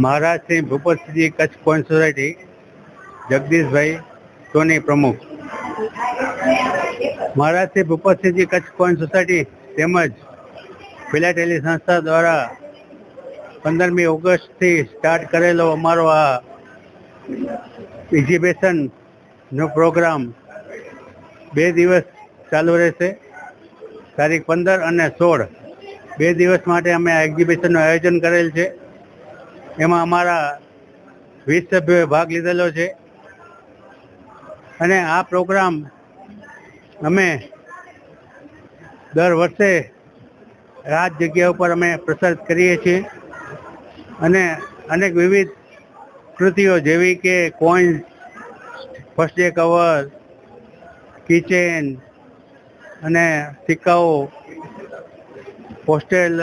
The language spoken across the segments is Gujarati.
મહારાજ શ્રી ભૂપતસિંહજી કચ્છ કોઈન સોસાયટી, જગદીશભાઈ સોની પ્રમુખ. મહારાજ શ્રી ભૂપતસિંહજી કચ્છ કોઈન સોસાયટી તેમજ ફિલાટેલી સંસ્થા દ્વારા 15મી ઓગસ્ટથી સ્ટાર્ટ કરેલો અમારો આ એક્ઝિબિશનનો પ્રોગ્રામ 2 દિવસ ચાલુ રહેશે. તારીખ 15 અને 16 2 દિવસ માટે અમે આ એક્ઝિબિશનનું આયોજન કરેલ છે. એમાં અમારા 20 સભ્યોએ ભાગ લીધેલો છે અને આ પ્રોગ્રામ અમે દર વર્ષે આ જ જગ્યા ઉપર અમે પ્રસારિત કરીએ છીએ અને અનેક વિવિધ કૃતિઓ જેવી કે coins, first day cover, kitchen અને સિક્કાઓ, પોસ્ટેલ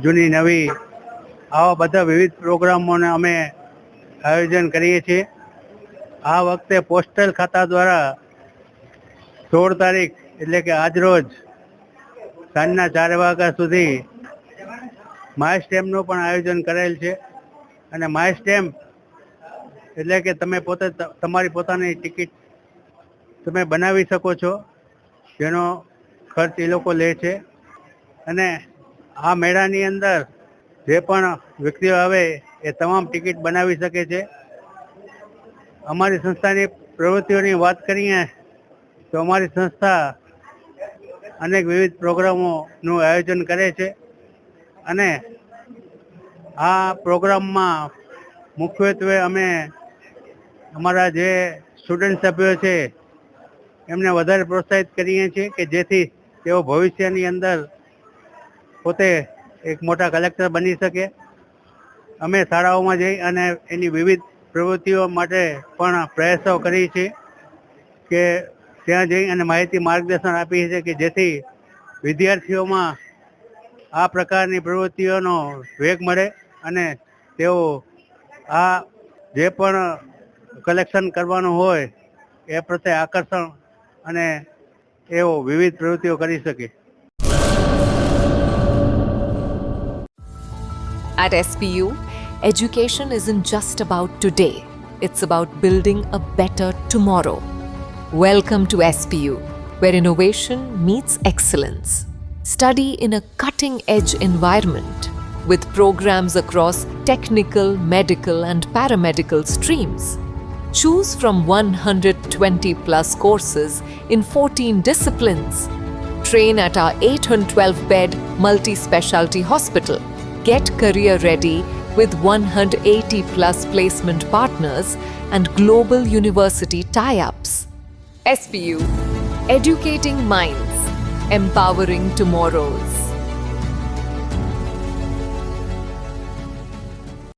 જૂની નવી, આવા બધા વિવિધ પ્રોગ્રામોને અમે આયોજન કરીએ છીએ. આ વખતે પોસ્ટલ ખાતા દ્વારા 16 તારીખ એટલે કે આજરોજ સાંજના 4 વાગ્યા સુધી માય સ્ટેમ્પનું પણ આયોજન કરેલ છે. અને માય સ્ટેમ્પ એટલે કે તમે પોતે તમારી પોતાની ટિકિટ તમે બનાવી શકો છો, જેનો ખર્ચ એ લોકો લે છે. અને આ મેળાની અંદર જે પણ વ્યક્તિઓ આવે એ તમામ ટિકિટ બનાવી શકે છે. અમારી સંસ્થાની પ્રવૃત્તિઓની વાત કરીએ તો અમારી સંસ્થા અનેક વિવિધ પ્રોગ્રામોનું આયોજન કરે છે અને આ પ્રોગ્રામમાં મુખ્યત્વે અમે અમારા જે સ્ટુડન્ટ સભ્યો છે એમને વધારે પ્રોત્સાહિત કરીએ છીએ કે જેથી તેઓ ભવિષ્યની અંદર પોતે એક મોટા કલેક્ટર બની શકે. અમે શાળાઓમાં જઈ અને એની વિવિધ પ્રવૃત્તિઓ માટે પણ પ્રયાસો કરીએ છીએ કે ત્યાં જઈ અને માહિતી માર્ગદર્શન આપીએ છીએ કે જેથી વિદ્યાર્થીઓમાં આ પ્રકારની પ્રવૃત્તિઓનો વેગ મળે અને તેઓ આ જે પણ કલેક્શન કરવાનું હોય એ પ્રત્યે આકર્ષણ અને એવો વિવિધ પ્રવૃત્તિઓ કરી શકે. At SPU, education isn't just about today, it's about building a better tomorrow. Welcome to SPU, where innovation meets excellence. Study in a cutting-edge environment with programs across technical, medical and paramedical streams. Choose from 120 plus courses in 14 disciplines. Train at our 812-bed multi-specialty hospital. Get career ready with 180 plus placement partners and global university tie-ups. SPU, educating minds, empowering tomorrows.